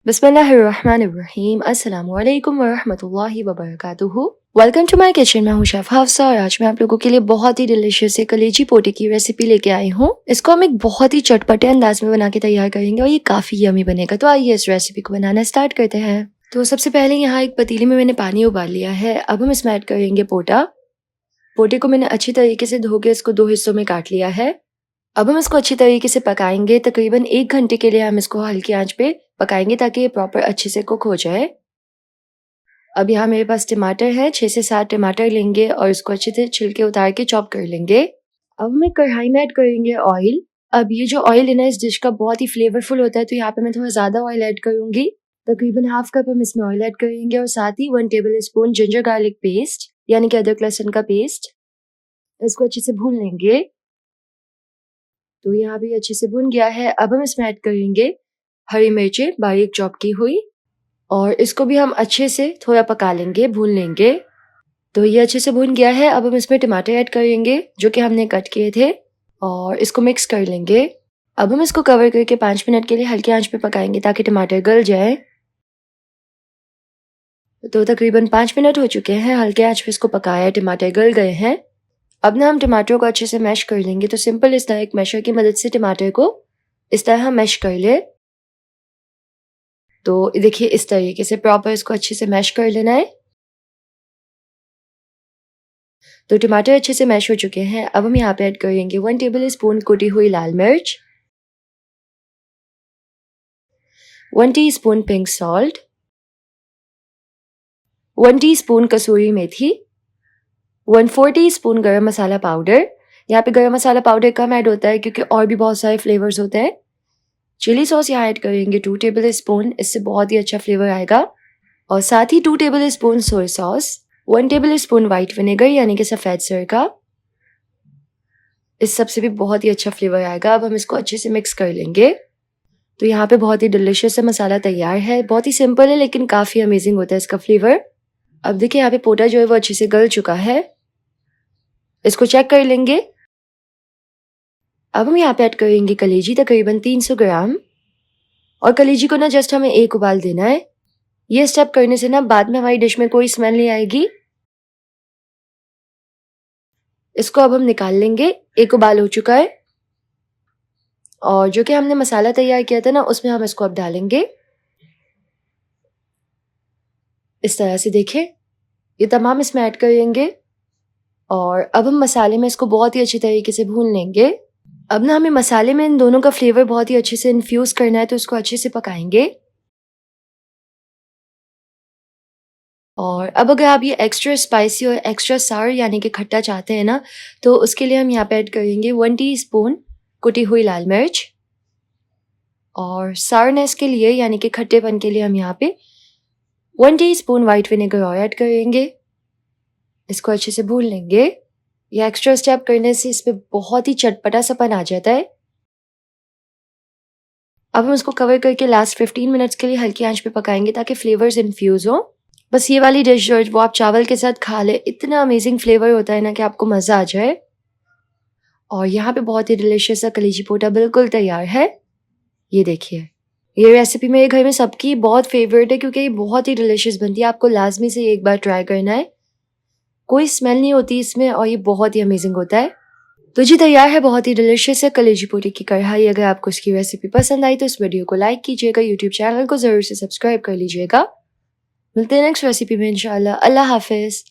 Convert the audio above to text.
बिस्मिल्लाहिर्रहमानिर्रहीम अस्सलामु अलैकुम वरहमतुल्लाहि वबरकातुहू। Welcome to my kitchen. मैं हूँ शेफ हफ्सा और आज मैं आप लोगों के लिए बहुत ही डिलीशियस से कलेजी पोटी की रेसिपी लेके आई हूँ। इसको हम एक बहुत ही चटपटे अंदाज में बना के तैयार करेंगे और ये काफी यमी बनेगा। तो आइए इस रेसिपी को बनाना स्टार्ट करते हैं। तो सबसे पहले यहाँ एक पतीली में मैंने पानी उबाल लिया है। अब हम इसमें ऐड करेंगे पोटा। पोटे को मैंने अच्छी तरीके से धो के इसको 2 हिस्सों में काट लिया है। अब हम इसको अच्छी तरीके से पकाएंगे। तकरीबन 1 घंटे के लिए हम इसको हल्की आंच पे पकाएंगे ताकि ये प्रॉपर अच्छे से कुक हो जाए। अब यहाँ मेरे पास टमाटर है, 6 से 7 टमाटर लेंगे और इसको अच्छे से छिलके उतार के चॉप कर लेंगे। अब हम एक कढ़ाई में ऐड करेंगे ऑयल। अब ये जो ऑयल है ना इस डिश का बहुत ही फ्लेवरफुल होता है, तो यहाँ पे मैं थोड़ा ज्यादा ऑयल ऐड करूंगी। तकरीबन हाफ कप हम इसमें ऑयल ऐड करेंगे और साथ ही 1 table spoon ginger garlic paste यानी कि अदरक लहसुन का पेस्ट। इसको अच्छे से भून लेंगे। तो यहाँ भी अच्छे से भुन गया है। अब हम इसमें ऐड करेंगे हरी मिर्चें बारीक चॉप की हुई और इसको भी हम अच्छे से थोड़ा पका लेंगे, भून लेंगे। तो ये अच्छे से भुन गया है। अब हम इसमें टमाटर ऐड करेंगे जो कि हमने कट किए थे और इसको मिक्स कर लेंगे। अब हम इसको कवर करके 5 मिनट के लिए हल्की आंच पे पकाएंगे ताकि टमाटर गल जाए। तो तकरीबन 5 मिनट हो चुके हैं, हल्के आंच पे इसको पकाया, टमाटर गल गए हैं। अब ना हम टमाटर को अच्छे से मैश कर लेंगे। तो सिंपल इस तरह एक मैशर की मदद से टमाटर को इस तरह हम मैश कर ले। तो देखिए इस तरीके से प्रॉपर इसको अच्छे से मैश कर लेना है। तो टमाटर अच्छे से मैश हो चुके हैं। अब हम यहाँ पे ऐड करेंगे 1 टेबल स्पून कुटी हुई लाल मिर्च, 1 टीस्पून पिंक सॉल्ट, 1 टीस्पून कसूरी मेथी, 1/4 टीस्पून गरम मसाला पाउडर। यहाँ पे गरम मसाला पाउडर कम ऐड होता है क्योंकि और भी बहुत सारे फ्लेवर्स होते हैं। चिली सॉस यहाँ ऐड करेंगे 2 टेबल स्पून, इससे बहुत ही अच्छा फ्लेवर आएगा। और साथ ही 2 table spoon soya sauce, 1 table spoon white vinegar यानी कि सफेद सिरका। इस सब से भी बहुत ही अच्छा फ्लेवर आएगा। अब हम इसको अच्छे से मिक्स कर लेंगे। तो यहाँ पे बहुत ही डिलिशियस सा मसाला तैयार है। बहुत ही सिंपल है लेकिन काफी अमेजिंग होता है इसका फ्लेवर। अब देखिए यहाँ पे पोटा जो है वो अच्छे से गल चुका है। इसको चेक कर लेंगे। अब हम यहाँ पे ऐड करेंगे कलेजी तकरीबन 300 ग्राम और कलेजी को ना जस्ट हमें 1 उबाल देना है। ये स्टेप करने से ना बाद में हमारी डिश में कोई स्मेल नहीं आएगी। इसको अब हम निकाल लेंगे। 1 उबाल हो चुका है और जो कि हमने मसाला तैयार किया था ना उसमें हम इसको अब डालेंगे। इस तरह से देखिए ये तमाम इसमें ऐड करेंगे और अब हम मसाले में इसको बहुत ही अच्छी तरीके से भून लेंगे। अब ना हमें मसाले में इन दोनों का फ्लेवर बहुत ही अच्छे से इन्फ्यूज करना है, तो इसको अच्छे से पकाएंगे। और अब अगर आप ये एक्स्ट्रा स्पाइसी और एक्स्ट्रा सार यानी कि खट्टा चाहते हैं ना, तो उसके लिए हम यहाँ पे ऐड करेंगे 1 टीस्पून कुटी हुई लाल मिर्च। और सारनेस के लिए यानी कि खट्टेपन के लिए हम यहाँ पे 1 टीस्पून व्हाइट विनेगर और ऐड करेंगे। इसको अच्छे से भून लेंगे। ये एक्स्ट्रा स्टेप करने से इसमें बहुत ही चटपटा सापन आ जाता है। अब हम इसको कवर करके लास्ट 15 मिनट्स के लिए हल्की आंच पे पकाएंगे ताकि फ्लेवर्स इन्फ्यूज हो। बस ये वाली डिश जो वो आप चावल के साथ खा ले, इतना अमेजिंग फ्लेवर होता है ना कि आपको मजा आ जाए। और यहाँ पे बहुत ही डिलिशियस सा कलेजी पोटा बिल्कुल तैयार है। ये देखिए ये रेसिपी मेरे घर में सबकी बहुत फेवरेट है क्योंकि ये बहुत ही डिलिशियस बनती है। आपको लाजमी से एक बार ट्राई करना है। कोई स्मेल नहीं होती इसमें और ये बहुत ही अमेजिंग होता है। तो जी तैयार है बहुत ही डिलिशियस है कलेजी पोटी की कढ़ाई। अगर आपको इसकी रेसिपी पसंद आई तो इस वीडियो को लाइक कीजिएगा, यूट्यूब चैनल को जरूर से सब्सक्राइब कर लीजिएगा। मिलते हैं नेक्स्ट रेसिपी में इंशाल्लाह। अल्लाह हाफिज।